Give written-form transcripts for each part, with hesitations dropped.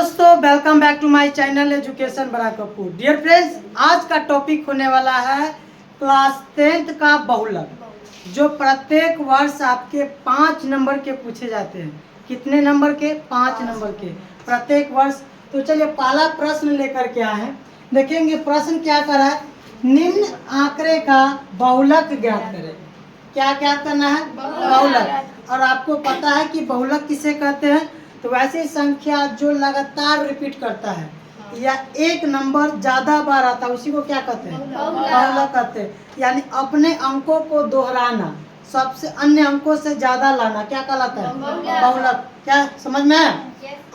दोस्तों, welcome back to my channel education बड़ा Kapoor. Dear friends, आज का टॉपिक होने वाला है क्लास 10th का बहुलक, जो प्रत्येक वर्ष आपके 5 नंबर के पूछे जाते हैं। कितने नंबर के? 5 नंबर के प्रत्येक वर्ष। तो चलिए पहला प्रश्न लेकर के आए हैं। देखेंगे प्रश्न क्या कर रहा है। निम्न आंकड़े का बहुलक ज्ञात करें। क्या क्या करना है? बहुलक। और आपको पता है कि बहुलक किसे कहते हैं? तो वैसी संख्या जो लगातार रिपीट करता है या एक नंबर ज्यादा बार आता है उसी को क्या कहते हैं? बहुलक कहते हैं। यानी अपने अंकों को दोहराना, सबसे अन्य अंकों से ज्यादा लाना क्या कहलाता है? बहुलक। क्या समझ में है?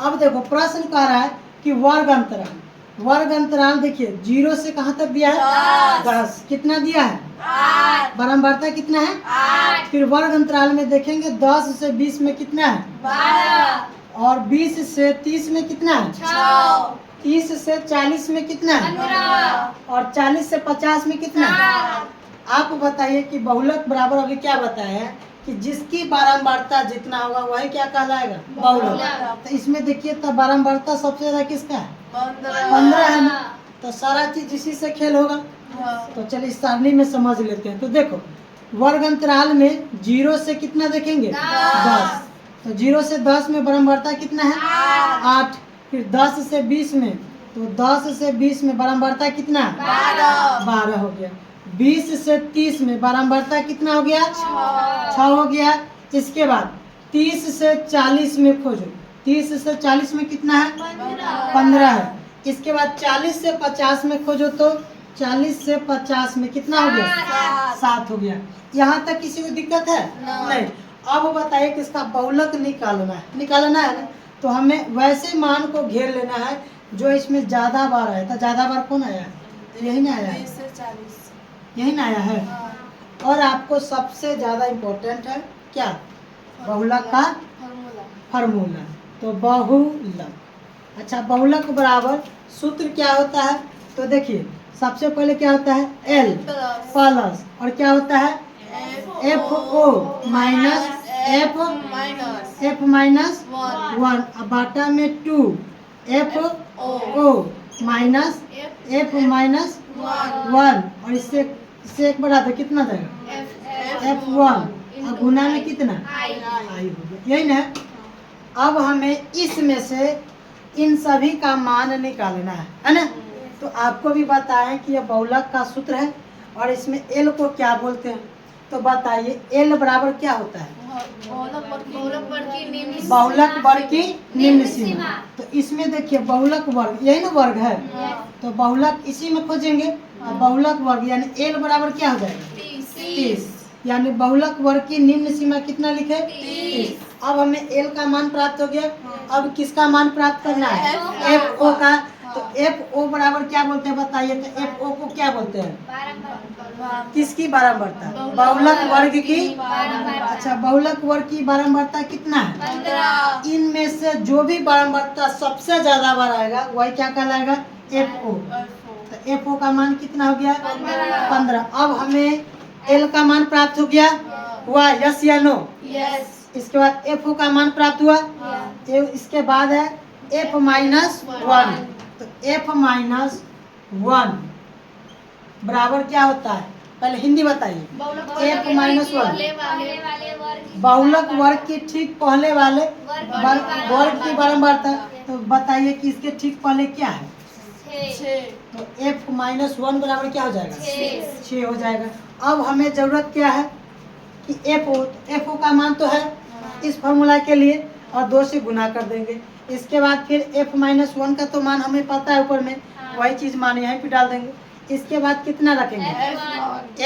अब देखो प्रश्न कह रहा है कि वर्ग अंतराल। वर्ग अंतराल देखिए 0 से कहाँ तक दिया है? 10। कितना दिया है? 8। बारंबारता कितना है? 8। फिर वर्ग अंतराल में देखेंगे 10 से 20 में कितना है? 12। और 20 से 30 में कितना है? 6। 30 से 40 में कितना है? 15। और 40 से 50 में कितना है? आप बताइए कि बहुलक बराबर अभी क्या बताया है कि जिसकी बारंबारता जितना होगा वही क्या कहलाएगा? बहुलक। तो इसमें देखिए तब बारंबारता सबसे ज्यादा किसका है? 15 है ना। तो सारा चीज इसी से खेल होगा। तो चलिए सारणी में समझ लेते हैं। तो देखो वर्ग अंतराल में 0 से कितना देखेंगे? 10। तो 0 से 10 में बारंबारता कितना है? 8। फिर 10 से 20 में, तो 10 से 20 में बारंबारता कितना है? 12 हो गया। 20 से 30 में बारंबारता कितना हो गया? 6 हो गया। इसके बाद 30 से 40 में खोजो। 30 से 40 में कितना है? 15 है। इसके बाद 40 से 50 में खोजो तो 40 से 50 में कितना हो गया? 7 हो गया। यहाँ तक किसी को दिक्कत है? नहीं। अब बताइए कि इसका बहुलक निकालना है ना। तो हमें वैसे मान को घेर लेना है जो इसमें ज्यादा बार आया था। ज्यादा बार कौन आया है? तो यही ना आया है, 20 से 40। यही ना आया है। और आपको सबसे ज्यादा इम्पोर्टेंट है क्या? बहुलक का फार्मूला। तो बहुलक, अच्छा बहुलक बराबर सूत्र क्या होता है? तो देखिए सबसे पहले क्या होता है? L प्लस और क्या होता है? FO माइनस F माइनस 1 अब बाटा में 2 FO माइनस F माइनस 1 और इससे एक बढ़ा दो कितना देगा? F1 अब गुना में कितना? I हो गया। यही ना। अब हमें इसमें से इन सभी का मान निकालना है ना। तो आपको भी बताएं कि यह बहुलक का सूत्र है और इसमें L को क्या बोलते हैं। तो बताइए L बराबर क्या होता है? बहुलक वर्ग की निम्न सीमा। तो इसमें देखिए बहुलक वर्ग, यही ना वर्ग है। तो बहुलक इसी में खोजेंगे। तो बहुलक वर्ग यानी L बराबर क्या हो जाएगा? 30। यानी बहुलक वर्ग की निम्न सीमा कितना लिखे? 30। अब हमें L का मान प्राप्त हो गया। अब किसका मान प्राप्त करना है? FO का। तो FO बराबर क्या बोलते हैं बताइए? तो FO को क्या बोलते हैं? किसकी बारंबारता? बहुलक वर्ग की। अच्छा बहुलक वर्ग की बारंबारता कितना है? 15। इनमें से जो भी बारंबारता सबसे ज्यादा बार आएगा वही क्या कहलाएगा? FO। तो FO का मान कितना हो गया? 15। अब हमें L का मान प्राप्त हो गया। हुआ यस या नो? यस। इसके बाद FO का मान प्राप्त हुआ। इसके बाद है F माइनस 1। तो F माइनस 1 बराबर क्या होता है? पहले हिंदी बताइए। F माइनस 1 बहुलक वर्ग के ठीक पहले वाले वर्ग की बारंबारता। तो बताइए कि इसके ठीक पहले क्या है? 6। तो F माइनस 1 बराबर क्या हो जाएगा? 6 हो जाएगा। अब हमें जरूरत क्या है कि FO का मान तो है इस फॉर्मूला के लिए और 2 से गुना कर देंगे। इसके बाद फिर F माइनस 1 का तो मान हमें पता है ऊपर में, वही चीज मान यहाँ पे डाल देंगे। इसके बाद कितना रखेंगे?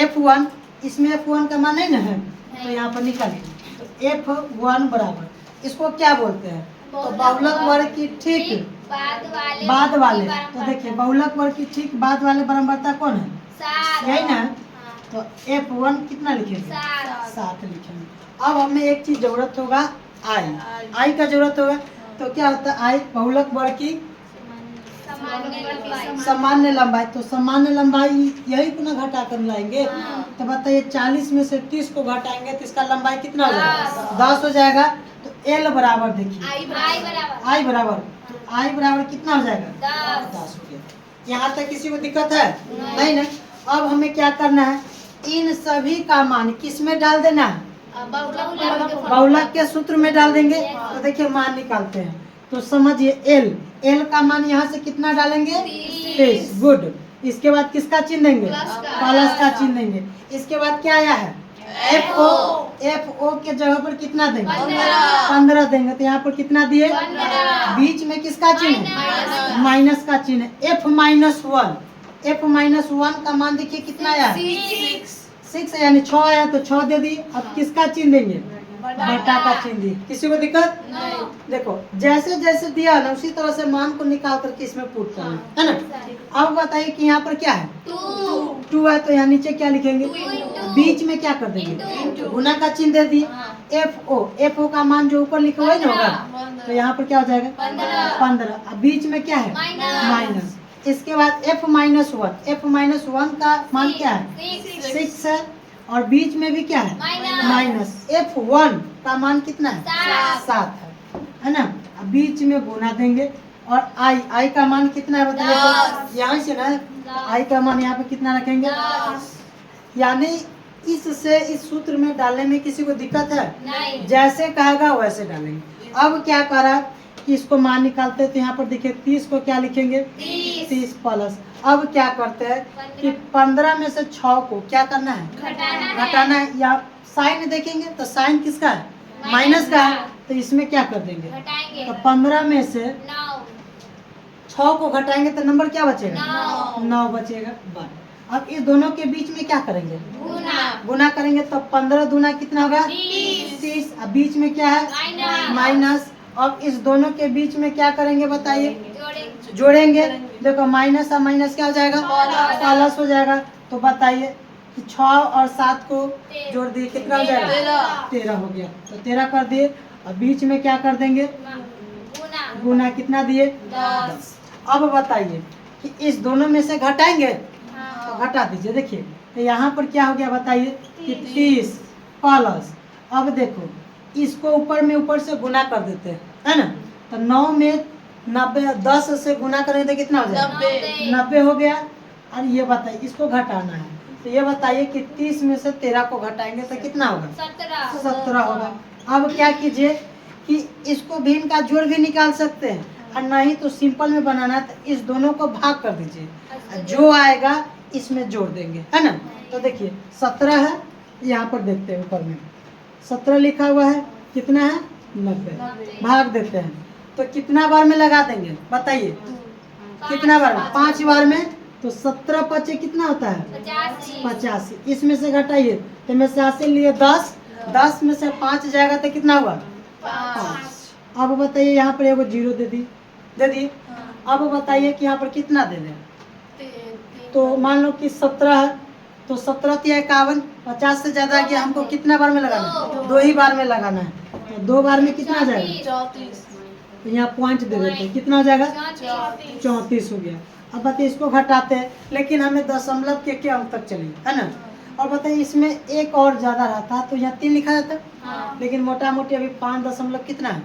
F1। इसमें F1 का मान नहीं ना है तो यहाँ पर निकालेंगे। तो F1 बराबर इसको क्या बोलते हैं? तो बहुलक वर्ग की ठीक बाद वाले। तो देखिए बहुलक वर्ग की ठीक बाद वाले बारंबारता कौन है? यही ना। तो F1 कितना लिखेंगे? 7 लिखेंगे। अब हमें एक चीज जरूरत होगा I का जरूरत होगा। तो क्या होता है? I बहुलक वर्ग की सामान्य लंबाई। तो सामान्य लंबाई यही को ना घटा कर लाएंगे। तो बताइए 40 में से 30 को घटाएंगे तो इसका लंबाई कितना हो जाएगा? 10 हो जाएगा। तो L बराबर देखिए I बराबर। तो आई बराबर कितना हो जाएगा? 10 हो गया। यहाँ तक किसी को दिक्कत है? नहीं ना। अब हमें क्या करना है, इन सभी का मान किस में डाल देना है? बहुलक के सूत्र में डाल देंगे। तो देखिए मान निकालते हैं, तो समझिए एल का मान यहाँ से कितना डालेंगे? 30। गुड। इसके बाद किसका चिन्ह देंगे? प्लस का चिन्ह देंगे। इसके बाद क्या आया है? एफ ओ के जगह पर कितना देंगे? 15 देंगे। तो यहाँ पर कितना दिए? बीच में किसका चिन्ह है? माइनस का चिन्ह है। एफ माइनस वन का मान देखिए कितना आया है? 6 यानी 6 आया, तो 6 दे दी। अब किसका चिन्ह देंगे? बटा का चिन्ह दी। किसी को दिक्कत? देखो जैसे जैसे दिया ना उसी तरह से मान को निकाल करके इसमें पुट करना है ना। अब बताइए कि यहाँ पर क्या है? 2 है, तो यहाँ नीचे क्या लिखेंगे? बीच में क्या कर देंगे? गुना का चिन्ह दे दी। एफ ओ का मान जो ऊपर लिखा हुआ है ना होगा, तो यहाँ पर क्या हो जाएगा? 15। अब बीच में क्या है? माइनस। इसके बाद एफ माइनस वन का मान क्या है? 6 है, और बीच में भी क्या है? माइनस। F1 का मान कितना है? 7 है ना। अब बीच में गुना देंगे, और आई का मान कितना है बताइए? तो यहाँ से ना आई का मान यहाँ पे कितना रखेंगे? यानी इससे इस सूत्र में डालने में किसी को दिक्कत है? जैसे कहेगा वैसे डालेंगे। अब क्या करा कि इसको मान निकालते हैं, तो यहाँ पर देखिए 30 को क्या लिखेंगे? 30 प्लस। अब क्या करते हैं कि 15 में से 6 को क्या करना है? घटाना है। या साइन देखेंगे तो साइन किसका है? माइनस का है, तो इसमें क्या कर देंगे? तो 15 में से 6 को घटाएंगे तो नंबर क्या बचेगा? 9 बचेगा। बस अब इस दोनों के बीच में क्या करेंगे? गुना करेंगे। तो 15 दूना कितना होगा? 30। अब बीच में क्या है? माइनस। अब इस दोनों के बीच में क्या करेंगे बताइए? जोड़ेंगे। देखो माइनस और माइनस क्या हो जाएगा? प्लस हो जाएगा। तो बताइए कि 6 और 7 को जोड़ दिए कितना हो जाएगा? 13 हो गया। तो 13 कर दिए। और बीच में क्या कर देंगे? गुना कितना दिए? 10। अब बताइए कि इस दोनों में से घटाएंगे, तो घटा दीजिए। देखिए तो यहाँ पर क्या हो गया बताइए कि 30 प्लस। अब देखो इसको ऊपर से गुना कर देते हैं, है ना। तो 9 में 90, 10 से गुना करेंगे तो कितना हो जाएगा? 90 हो गया। और ये बताइए इसको घटाना है, तो ये बताइए कि 30 में से 13 को घटाएंगे तो कितना होगा? 17 होगा। अब क्या कीजिए कि इसको भी इनका जोड़ भी निकाल सकते हैं, और नहीं तो सिंपल में बनाना है तो इस दोनों को भाग कर दीजिए। जो आएगा इसमें जोड़ देंगे, है ना। तो देखिए 17 है, यहाँ पर देखते हैं ऊपर में 17 लिखा हुआ है, कितना है? 90। भाग देते हैं तो कितना बार में लगा देंगे बताइए? कितना बार में? 5 बार में। तो 17 पचे कितना होता है? 85। इसमें से घटाइए, तो में से 80 लिए 10 में से 5 जाएगा तो कितना हुआ? 5। अब बताइए यहाँ पर एगो 0 दे दी। अब बताइए कि यहाँ पर कितना दे दें? तो मान लो कि 17 है, तो 17 × 51, 50 से ज्यादा गया। हमको कितना बार में लगाना है? 2 ही बार में लगाना है। तो 2 बार में कितना जाएगा? तो यहाँ पॉइंट दे देते हैं, कितना हो जाएगा? 34 हो गया। अब बताइए इसको घटाते हैं, लेकिन हमें दशमलव के अंक तक चलेंगे, है ना। और बताइए इसमें एक और ज्यादा रहता तो यहाँ 3 लिखा जाता, लेकिन मोटा मोटी अभी 5 दशमलव कितना है?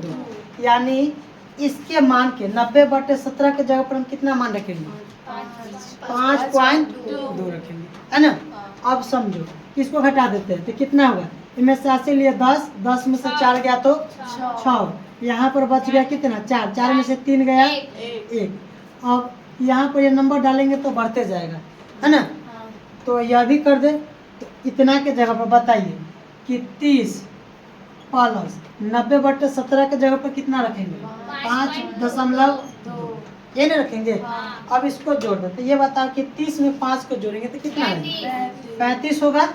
2। यानी इसके मान के 90/17 के जगह पर हम कितना मान रखेंगे? 5.2 रखेंगे, है ना। अब समझो इसको घटा देते हैं तो कितना होगा? इनमें से 80 लिए 10 में से 4 गया तो 6। यहाँ पर बच गया कितना? 4 में से 3 गया 1। अब यहाँ पर ये नंबर डालेंगे तो बढ़ते जाएगा, है ना। तो यह भी कर दे। तो इतना के जगह पर बताइए कि 30 प्लस 90/17 के जगह पर कितना रखेंगे? 5.2 ये नहीं रखेंगे। अब इसको जोड़ देते। ये बताओ कि 30 में 5 को जोड़ेंगे तो कितना है? 35 होगा।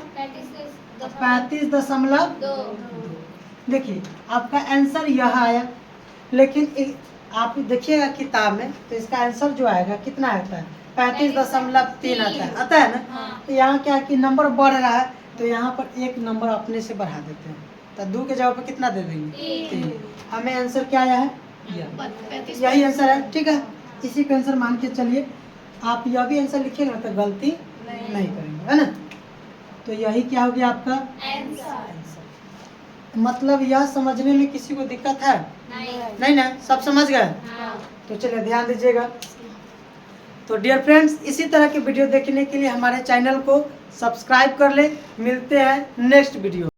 35.2। देखिए आपका आंसर यह आया, लेकिन आप देखिएगा किताब में तो इसका आंसर जो आएगा कितना आता है? 35.3 आता है ना। तो यहाँ क्या कि नंबर बढ़ रहा है, तो यहाँ पर एक नंबर अपने से बढ़ा देते हैं। तो 2 के जगह पर कितना दे देंगे? 3। हमें आंसर क्या आया है? यही आंसर है, ठीक है। इसी का आंसर मान के चलिए। आप यह भी आंसर लिखिएगा तो गलती नहीं करेंगे, है ना। तो यही क्या हो गया आपका आंसर। मतलब यह समझने में किसी को दिक्कत है? नहीं ना, सब समझ गए? तो चलिए ध्यान दीजिएगा। तो डियर फ्रेंड्स, इसी तरह के वीडियो देखने के लिए हमारे चैनल को सब्सक्राइब कर ले। मिलते हैं नेक्स्ट वीडियो।